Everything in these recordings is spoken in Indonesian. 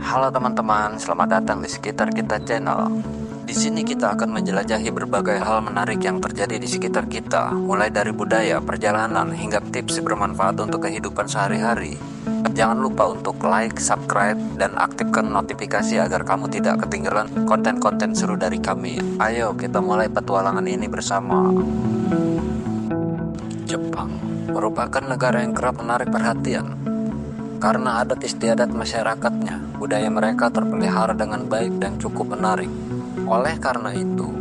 Halo teman-teman, selamat datang di Sekitar Kita Channel. Di sini kita akan menjelajahi berbagai hal menarik yang terjadi di sekitar kita, mulai dari budaya, perjalanan, hingga tips bermanfaat untuk kehidupan sehari-hari. Jangan lupa untuk like, subscribe, dan aktifkan notifikasi agar kamu tidak ketinggalan konten-konten seru dari kami. Ayo kita mulai petualangan ini bersama. Jepang merupakan negara yang kerap menarik perhatian karena adat istiadat masyarakatnya. Budaya mereka terpelihara dengan baik dan cukup menarik. Oleh karena itu,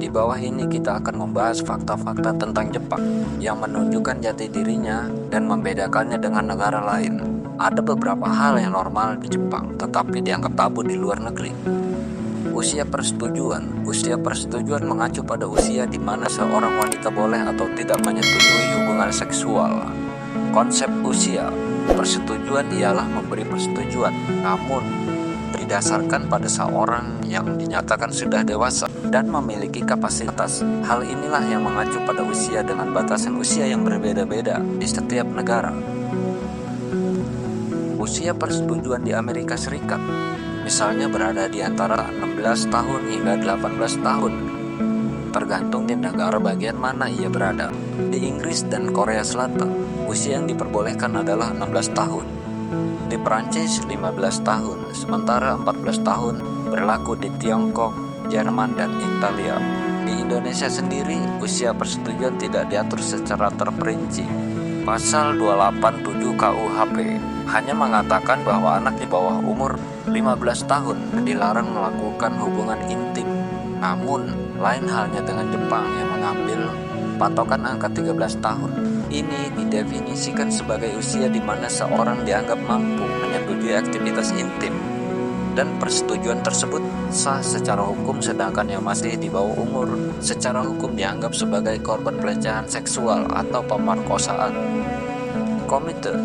di bawah ini kita akan membahas fakta-fakta tentang Jepang yang menunjukkan jati dirinya dan membedakannya dengan negara lain. Ada beberapa hal yang normal di Jepang tetapi dianggap tabu di luar negeri. Usia persetujuan. Usia persetujuan mengacu pada usia di mana seorang wanita boleh atau tidak menyetujui hubungan seksual. Konsep usia persetujuan ialah memberi persetujuan, namun didasarkan pada seorang yang dinyatakan sudah dewasa dan memiliki kapasitas. Hal inilah yang mengacu pada usia dengan batasan usia yang berbeda-beda di setiap negara. Usia persetujuan di Amerika Serikat misalnya berada di antara 16 tahun hingga 18 tahun, tergantung di negara bagian mana ia berada. Di Inggris dan Korea Selatan, usia yang diperbolehkan adalah 16 tahun. Di Prancis 15 tahun, sementara 14 tahun berlaku di Tiongkok, Jerman, dan Italia. Di Indonesia sendiri, usia persetujuan tidak diatur secara terperinci. Pasal 287 KUHP hanya mengatakan bahwa anak di bawah umur 15 tahun dilarang melakukan hubungan intim. Namun, lain halnya dengan Jepang yang mengambil patokan angka 13 tahun. Ini didefinisikan sebagai usia di mana seorang dianggap mampu menyetujui aktivitas intim, dan persetujuan tersebut sah secara hukum, sedangkan yang masih di bawah umur secara hukum dianggap sebagai korban pelecehan seksual atau pemerkosaan.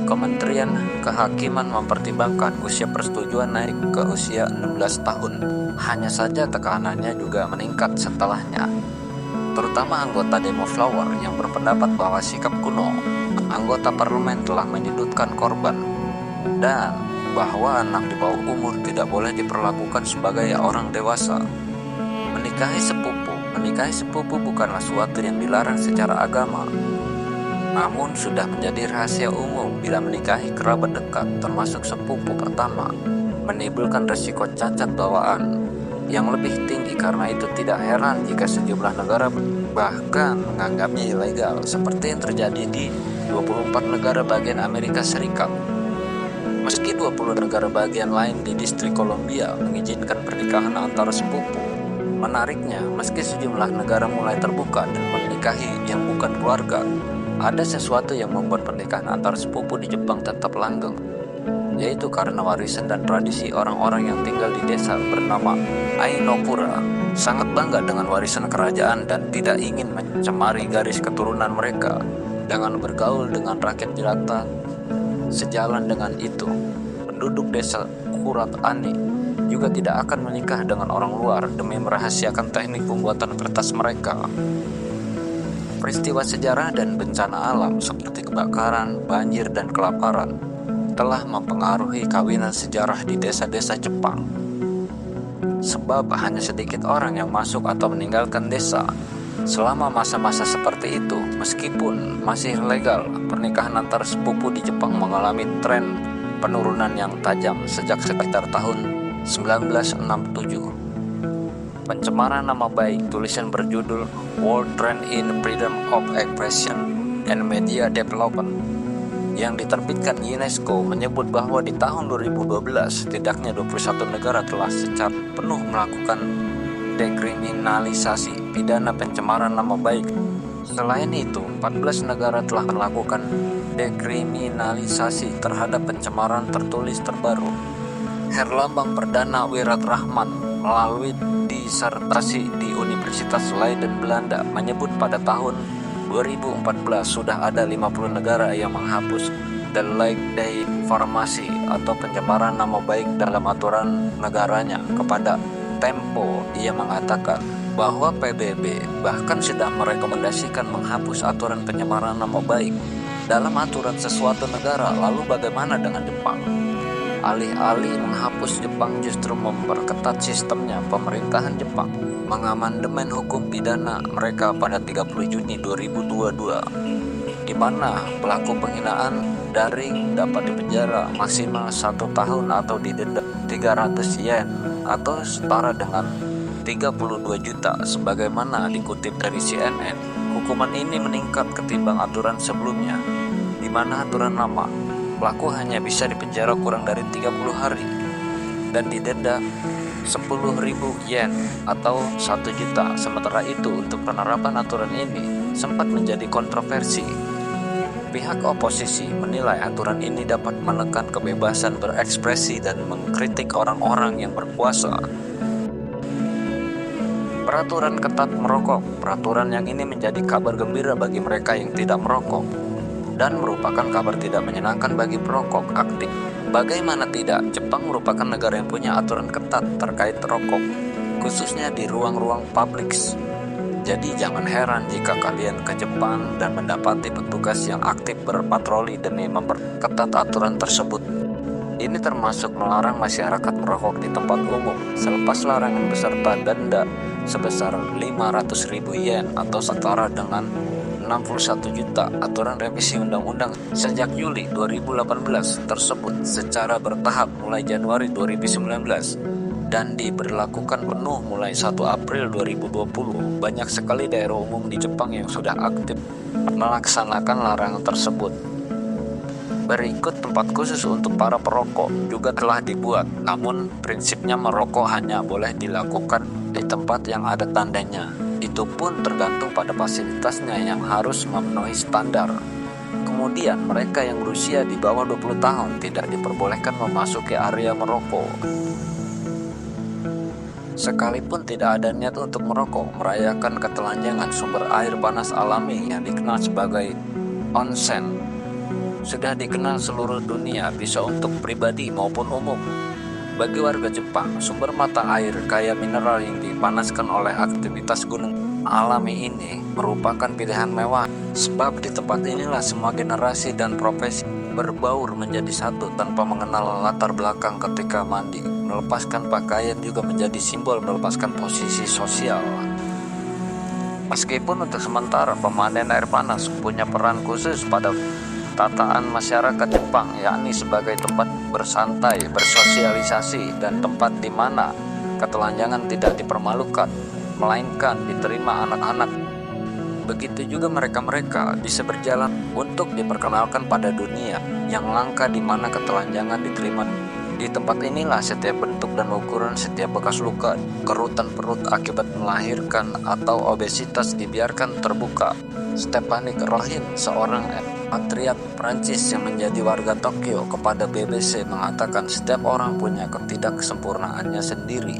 Kementerian Kehakiman mempertimbangkan usia persetujuan naik ke usia 16 tahun. Hanya saja tekanannya juga meningkat setelahnya, terutama anggota Demo Flower yang berpendapat bahwa sikap kuno anggota parlemen telah menyudutkan korban, dan bahwa anak di bawah umur tidak boleh diperlakukan sebagai orang dewasa. Menikahi sepupu bukanlah suatu yang dilarang secara agama, namun sudah menjadi rahasia umum bila menikahi kerabat dekat termasuk sepupu pertama menimbulkan resiko cacat bawaan yang lebih tinggi. Karena itu tidak heran jika sejumlah negara bahkan menganggapnya ilegal, seperti yang terjadi di 24 negara bagian Amerika Serikat. Meski 20 negara bagian lain di distrik Columbia mengizinkan pernikahan antara sepupu. Menariknya, meski sejumlah negara mulai terbuka dan menikahi yang bukan keluarga, ada sesuatu yang membuat pernikahan antar sepupu di Jepang tetap langgeng, yaitu karena warisan dan tradisi orang-orang yang tinggal di desa bernama Ainokura sangat bangga dengan warisan kerajaan dan tidak ingin mencemari garis keturunan mereka dengan bergaul dengan rakyat jelata. Sejalan dengan itu, penduduk desa Kurat Ani juga tidak akan menikah dengan orang luar demi merahasiakan teknik pembuatan kertas mereka. Peristiwa sejarah dan bencana alam seperti kebakaran, banjir, dan kelaparan telah mempengaruhi kawinan sejarah di desa-desa Jepang. Sebab hanya sedikit orang yang masuk atau meninggalkan desa selama masa-masa seperti itu. Meskipun masih legal, pernikahan antar sepupu di Jepang mengalami tren penurunan yang tajam sejak sekitar tahun 1967. Pencemaran nama baik, tulisan berjudul World Trend in Freedom of Expression and Media Development yang diterbitkan UNESCO menyebut bahwa di tahun 2012 setidaknya 21 negara telah secara penuh melakukan dekriminalisasi pidana pencemaran nama baik. Selain itu, 14 negara telah melakukan dekriminalisasi terhadap pencemaran tertulis terbaru. Herlambang Perdana Wiratrahman melalui disertasi di Universitas Leiden, Belanda menyebut pada tahun 2014 sudah ada 50 negara yang menghapus the deformasi atau pencemaran nama baik dalam aturan negaranya. Kepada Tempo, ia mengatakan bahwa PBB bahkan sudah merekomendasikan menghapus aturan pencemaran nama baik dalam aturan sesuatu negara. Lalu bagaimana dengan Jepang? Alih-alih menghapus, Jepang justru memperketat sistemnya pemerintahan Jepang, mengamandemen hukum pidana mereka pada 30 Juni 2022, di mana pelaku penghinaan daring dapat dipenjara maksimal 1 tahun atau didenda 300 yen atau setara dengan 32 juta. Sebagaimana dikutip dari CNN, hukuman ini meningkat ketimbang aturan sebelumnya, di mana aturan lama pelaku hanya bisa dipenjara kurang dari 30 hari dan didenda 10.000 yen atau 1 juta. Sementara itu, untuk penerapan aturan ini sempat menjadi kontroversi. Pihak oposisi menilai aturan ini dapat menekan kebebasan berekspresi dan mengkritik orang-orang yang berkuasa. Peraturan ketat merokok. Peraturan yang ini menjadi kabar gembira bagi mereka yang tidak merokok, dan merupakan kabar tidak menyenangkan bagi perokok aktif. Bagaimana tidak, Jepang merupakan negara yang punya aturan ketat terkait rokok, khususnya di ruang-ruang publik. Jadi jangan heran jika kalian ke Jepang dan mendapati petugas yang aktif berpatroli demi memperketat aturan tersebut. Ini termasuk melarang masyarakat merokok di tempat umum, selepas larangan beserta denda sebesar 500.000 yen atau setara dengan 61 juta. Aturan revisi undang-undang sejak Juli 2018 tersebut secara bertahap mulai Januari 2019 dan diberlakukan penuh mulai 1 April 2020. Banyak sekali daerah umum di Jepang yang sudah aktif melaksanakan larangan tersebut. Berikut tempat khusus untuk para perokok juga telah dibuat, namun prinsipnya merokok hanya boleh dilakukan di tempat yang ada tandanya. Itu pun tergantung pada fasilitasnya yang harus memenuhi standar. Kemudian mereka yang berusia di bawah 20 tahun tidak diperbolehkan memasuki area merokok. Sekalipun tidak ada niat untuk merokok, merayakan ketelanjangan sumber air panas alami yang dikenal sebagai onsen sudah dikenal seluruh dunia, bisa untuk pribadi maupun umum. Bagi warga Jepang, sumber mata air kaya mineral yang dipanaskan oleh aktivitas gunung alami ini merupakan pilihan mewah, sebab di tempat inilah semua generasi dan profesi berbaur menjadi satu tanpa mengenal latar belakang ketika mandi. Melepaskan pakaian juga menjadi simbol melepaskan posisi sosial. Meskipun untuk sementara pemandian air panas punya peran khusus pada tataan masyarakat Jepang, yakni sebagai tempat bersantai, bersosialisasi, dan tempat di mana ketelanjangan tidak dipermalukan, melainkan diterima anak-anak. Begitu juga mereka-mereka bisa berjalan untuk diperkenalkan pada dunia yang langka, di mana ketelanjangan diterima. Di tempat inilah setiap bentuk dan ukuran, setiap bekas luka, kerutan perut akibat melahirkan, atau obesitas dibiarkan terbuka. Stephanie Rohin, seorang patriot Prancis yang menjadi warga Tokyo, kepada BBC mengatakan setiap orang punya ketidaksempurnaannya sendiri,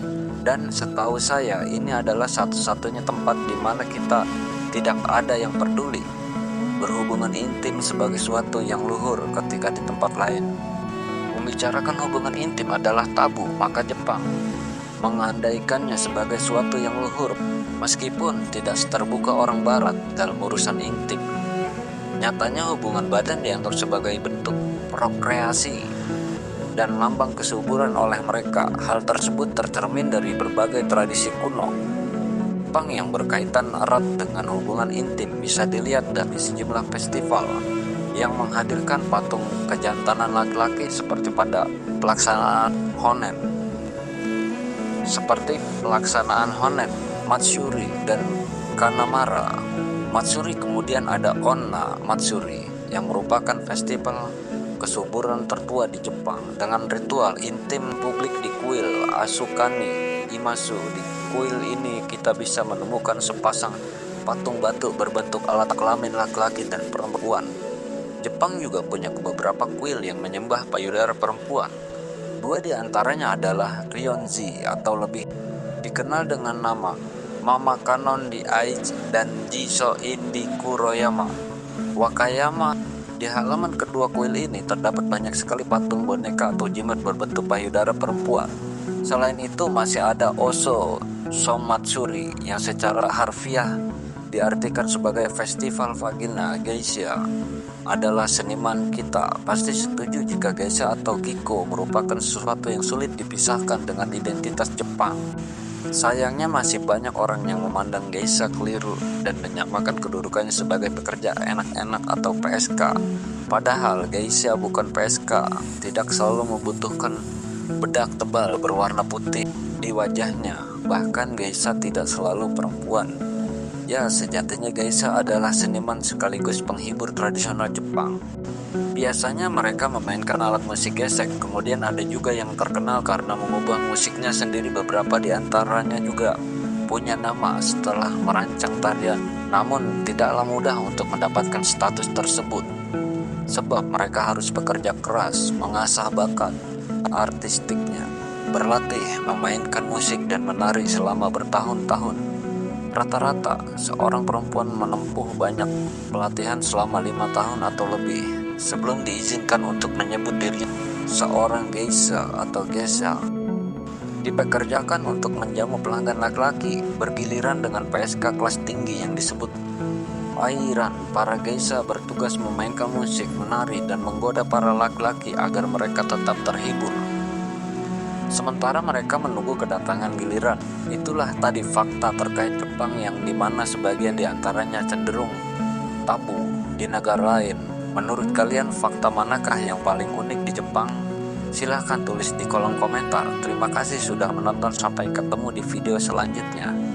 dan setahu saya ini adalah satu-satunya tempat di mana kita tidak ada yang peduli berhubungan intim sebagai suatu yang luhur ketika di tempat lain. Membicarakan hubungan intim adalah tabu, maka Jepang mengandaikannya sebagai suatu yang luhur, meskipun tidak seterbuka orang barat dalam urusan intim. Nyatanya hubungan badan dianggap sebagai bentuk prokreasi dan lambang kesuburan oleh mereka. Hal tersebut tercermin dari berbagai tradisi kuno Jepang yang berkaitan erat dengan hubungan intim. Bisa dilihat dari sejumlah festival yang menghadirkan patung kejantanan laki-laki seperti pada pelaksanaan Honen, Matsuri, dan Kanamara Matsuri. Kemudian ada Onna Matsuri yang merupakan festival kesuburan tertua di Jepang dengan ritual intim publik di kuil Asukani Imasu. Di kuil ini kita bisa menemukan sepasang patung batu berbentuk alat kelamin laki-laki dan perempuan. Jepang juga punya beberapa kuil yang menyembah payudara perempuan. Dua di antaranya adalah Ryonji atau lebih dikenal dengan nama Mama Kanon di Aichi dan Jiso-in di Kuroyama, Wakayama. Di halaman kedua kuil ini terdapat banyak sekali patung boneka atau jimat berbentuk payudara perempuan. Selain itu masih ada Oso Somatsuri yang secara harfiah diartikan sebagai festival vagina geisha adalah seniman, kita pasti setuju jika geisha atau Kiko merupakan sesuatu yang sulit dipisahkan dengan identitas Jepang. Sayangnya masih banyak orang yang memandang geisha keliru dan menyamakan kedudukannya sebagai pekerja enak-enak atau PSK. Padahal geisha bukan PSK, tidak selalu membutuhkan bedak tebal berwarna putih di wajahnya. Bahkan geisha tidak selalu perempuan. Ya, sejatinya geisha adalah seniman sekaligus penghibur tradisional Jepang. Biasanya mereka memainkan alat musik gesek, kemudian ada juga yang terkenal karena mengubah musiknya sendiri. Beberapa di antaranya juga punya nama setelah merancang tarian. Namun tidaklah mudah untuk mendapatkan status tersebut, sebab mereka harus bekerja keras, mengasah bakat artistiknya, berlatih, memainkan musik dan menari selama bertahun-tahun. Rata-rata, seorang perempuan menempuh banyak pelatihan selama 5 tahun atau lebih sebelum diizinkan untuk menyebut diri seorang geisha atau geisha. Dipekerjakan untuk menjamu pelanggan laki-laki, bergiliran dengan PSK kelas tinggi yang disebut airan. Para geisha bertugas memainkan musik, menari, dan menggoda para laki-laki agar mereka tetap terhibur sementara mereka menunggu kedatangan giliran. Itulah tadi fakta terkait Jepang yang dimana sebagian diantaranya cenderung tabu di negara lain. Menurut kalian fakta manakah yang paling unik di Jepang? Silahkan tulis di kolom komentar. Terima kasih sudah menonton, sampai ketemu di video selanjutnya.